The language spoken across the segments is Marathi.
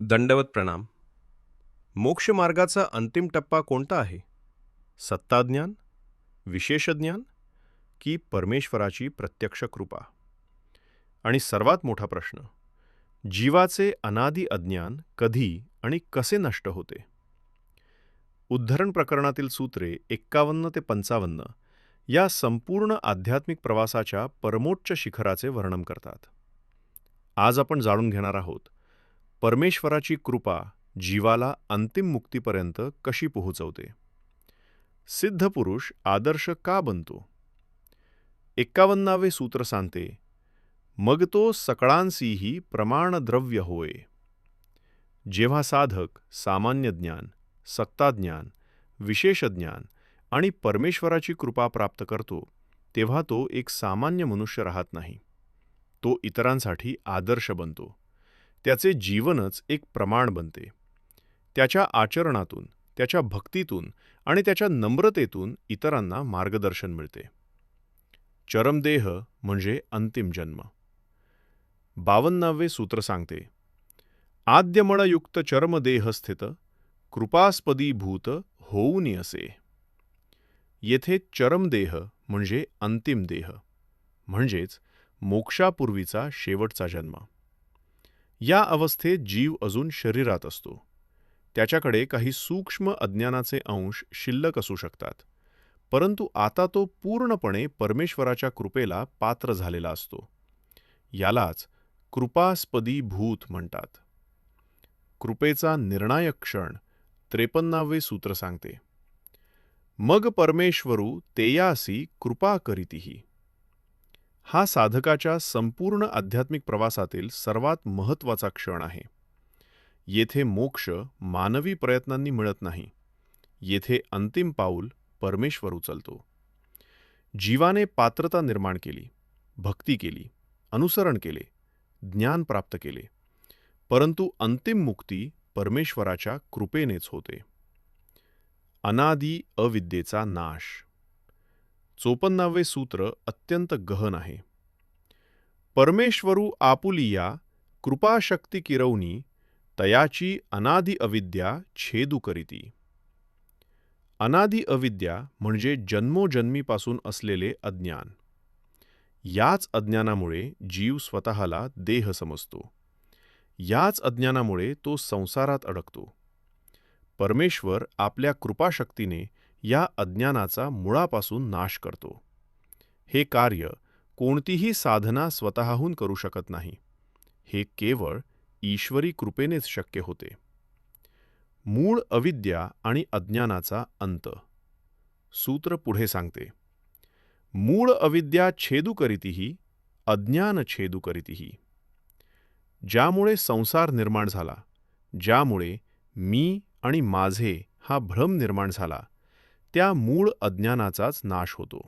दंडवत प्रणाम. मोक्षमार्गाचा अंतिम टप्पा कोणता आहे? सत्ताज्ञान, विशेष ज्ञान की परमेश्वराची प्रत्यक्ष कृपा? आणि सर्वात मोठा प्रश्न, जीवाचे अनादि अज्ञान कधी आणि कसे नष्ट होते? उद्धरण प्रकरणातील सूत्रे 51 ते 55 या संपूर्ण आध्यात्मिक प्रवासाच्या परमोच्च शिखराचे वर्णन करतात. आज आपण जाणून घेणार आहोत परमेश्वराची कृपा जीवाला अंतिम मुक्तीपर्यंत कशी पोहोचवते. सिद्ध पुरुष आदर्श का बनतो? 51वे सूत्र सांगते, मग तो सकळांसीही प्रमाणद्रव्य होय. जेव्हा साधक सामान्य ज्ञान, सत्ताज्ञान, विशेष ज्ञान आणि परमेश्वराची कृपा प्राप्त करतो, तेव्हा तो एक सामान्य मनुष्य राहत नाही. तो इतरांसाठी आदर्श बनतो. त्याचे जीवनच एक प्रमाण बनते. त्याच्या आचरणातून, त्याच्या भक्तीतून आणि त्याच्या नम्रतेतून इतरांना मार्गदर्शन मिळते. चरमदेह म्हणजे अंतिम जन्म. 52वे सूत्र सांगते, आद्यमळयुक्त चर्मदेह स्थित कृपास्पदी भूत होऊनी असे. येथे चरमदेह म्हणजे अंतिम देह, म्हणजेच मोक्षापूर्वीचा शेवटचा जन्म. या अवस्थेत जीव अजून शरीरात असतो. त्याच्याकडे काही सूक्ष्म अज्ञानाचे अंश शिल्लक असू शकतात, परंतु आता तो पूर्णपणे परमेश्वराच्या कृपेला पात्र झालेला असतो. यालाच कृपास्पदी भूत म्हणतात. कृपेचा निर्णायक क्षण 53वे सूत्र सांगते, मग परमेश्वरू तेयासी कृपा करीतीही. हा साधकाच्या संपूर्ण आध्यात्मिक प्रवासातील सर्वात महत्त्वाचा क्षण आहे. येथे मोक्ष मानवी प्रयत्नांनी मिळत नाही. येथे अंतिम पाऊल परमेश्वर उचलतो. जीवाने पात्रता निर्माण केली, भक्ती केली, अनुसरण केले, ज्ञान प्राप्त केले, परंतु अंतिम मुक्ती परमेश्वराच्या कृपेनेच होते. अनादि अविद्येचा नाश. 54वे सूत्र अत्यंत गहन आहे. परमेश्वरू आपुलिया कृपाशक्ती किरवणी तयाची अनादि अविद्या छेदू करीती. अनादि अविद्या म्हणजे जन्मोजन्मीपासून असलेले अज्ञान. याच अज्ञानामुळे जीव स्वतःला देह समजतो. याच अज्ञानामुळे तो संसारात अडकतो. परमेश्वर आपल्या कृपाशक्तीने या अज्ञानाचा मुळापासून नाश करतो. हे कार्य कोणतीही साधना स्वतःहून करू शकत नाही. हे केवळ ईश्वरी कृपेनेच शक्य होते. मूळ अविद्या आणि अज्ञानाचा अंत. सूत्र पुढे सांगते, मूळ अविद्या छेदू करीतीही अज्ञान छेदू करीतीही. ज्यामुळे संसार निर्माण झाला, ज्यामुळे मी आणि माझे हा भ्रम निर्माण झाला, त्या मूळ अज्ञानाचाच नाश होतो.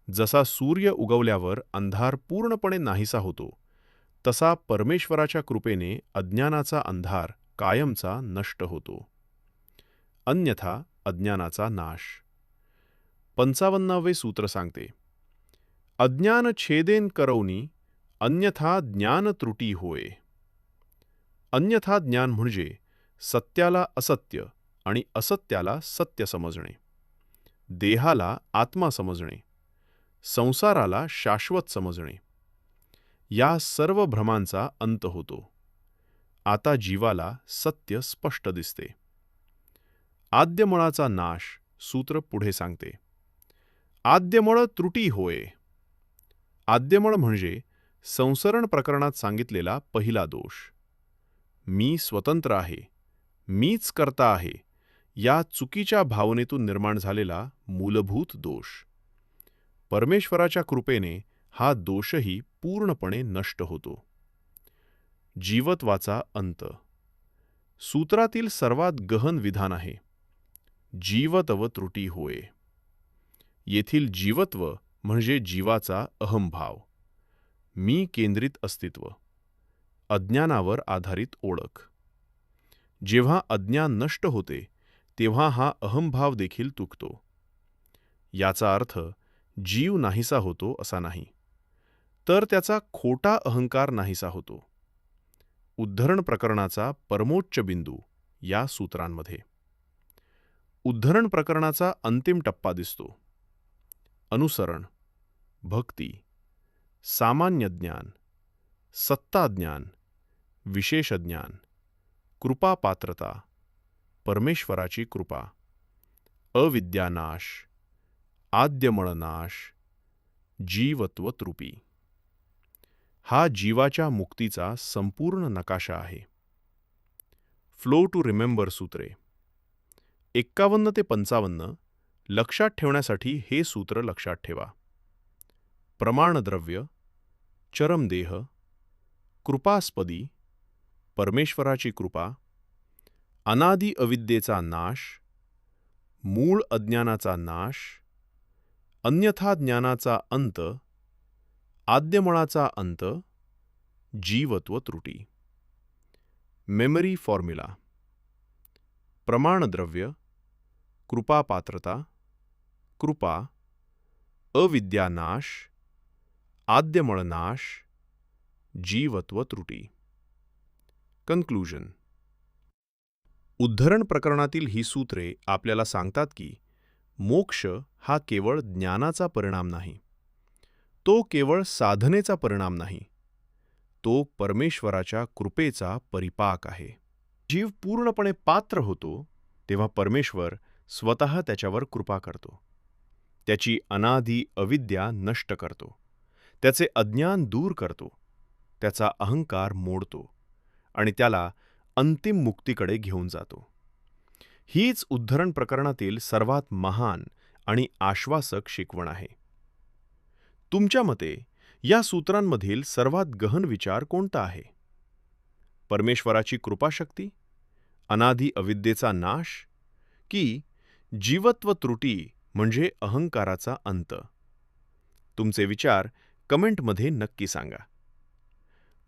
जसा सूर्य उगवल्यावर अंधार पूर्णपणे नाहीसा होतो, तसा परमेश्वराच्या कृपेने अज्ञानाचा अंधार कायमचा नष्ट होतो. अन्यथा अज्ञानाचा नाश. 55वे सूत्र सांगते, अज्ञान छेदेन करवनी अन्यथा ज्ञान त्रुटी होय. अन्यथा ज्ञान म्हणजे सत्याला असत्य आणि असत्याला सत्य समजणे, देहाला आत्मा समजणे, संसाराला शाश्वत समजणे. या सर्व भ्रमांचा अंत होतो. आता जीवाला सत्य स्पष्ट दिसते. आद्यमळाचा नाश. सूत्र पुढे सांगते, आद्यमळ त्रुटी होय. आद्यमळ म्हणजे संसरण प्रकरणात सांगितलेला पहिला दोष. मी स्वतंत्र आहे, मीच कर्ता आहे, या चुकीच्या भावनेतून निर्माण झालेला मूलभूत दोष. परमेश्वराच्या कृपेने हा दोषही पूर्णपणे नष्ट होतो. जीवत्वाचा अंत. सूत्रातील सर्वात गहन विधान आहे, जीवतव त्रुटी होय. येथील जीवत्व म्हणजे जीवाचा अहंभाव, मी केंद्रित अस्तित्व, अज्ञानावर आधारित ओळख. जेव्हा अज्ञान नष्ट होते, तेव्हा हा अहंभाव देखील तुटतो. याचा अर्थ जीव नाहीसा होतो असा नाही, तर त्याचा खोटा अहंकार नाहीसा होतो. उद्धरण प्रकरणाचा परमोच्च बिंदू या सूत्रांमध्ये. उद्धरण प्रकरणाचा अंतिम टप्पा दिसतो. अनुसरण, भक्ती, सामान्य ज्ञान, सत्ताज्ञान, विशेष ज्ञान, कृपापात्रता, परमेश्वराची कृपा, अविद्यानाश, आद्यमळनाश, जीवत्वरूपी. हा जीवाच्या मुक्तीचा संपूर्ण नकाशा आहे. फ्लो टू रिमेंबर सूत्रे 51 ते 55 लक्षात ठेवण्यासाठी हे सूत्र लक्षात ठेवा. प्रमाणद्रव्य, चरमदेह, कृपास्पदी, परमेश्वराची कृपा, अनादि अविद्येचा नाश, मूळ अज्ञानाचा नाश, अन्यथा ज्ञानाचा अंत, आद्यमळाचा अंत, जीवत्व त्रुटी. मेमरी फॉर्म्युला: प्रमाणद्रव्य, कृपापात्रता, कृपा, अविद्यानाश, आद्यमळनाश, जीवत्व त्रुटी. कन्क्लूजन: उद्धरण प्रकरणातील ही सूत्रे आपल्याला सांगतात की मोक्ष हा केवळ ज्ञानाचा परिणाम नाही, तो केवळ साधनेचा परिणाम नाही, तो परमेश्वराच्या कृपेचा परिपाक आहे. जीव पूर्णपणे पात्र होतो तेव्हा परमेश्वर स्वतः त्याच्यावर कृपा करतो, त्याची अनादि अविद्या नष्ट करतो, त्याचे अज्ञान दूर करतो, त्याचा अहंकार मोडतो आणि त्याला अंतिम मुक्तीकडे घेऊन जातो. हीच उद्धरण प्रकरणातील सर्वात महान आणि आश्वासक शिकवण आहे. तुमच्या मते या सूत्रांमधील सर्वात गहन विचार कोणता आहे? परमेश्वराची कृपाशक्ती, अनादि अविद्येचा नाश, की जीवत्व त्रुटी म्हणजे अहंकाराचा अंत? तुमचे विचार कमेंटमध्ये नक्की सांगा.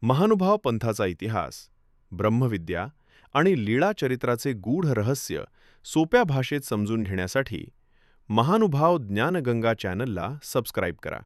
महानुभाव पंथाचा इतिहास, ब्रह्मविद्या आणि लीळा चरित्राचे गूढ रहस्य सोप्या भाषेत समजून घेण्यासाठी महानुभाव ज्ञानगंगा चॅनलला सबस्क्राईब करा.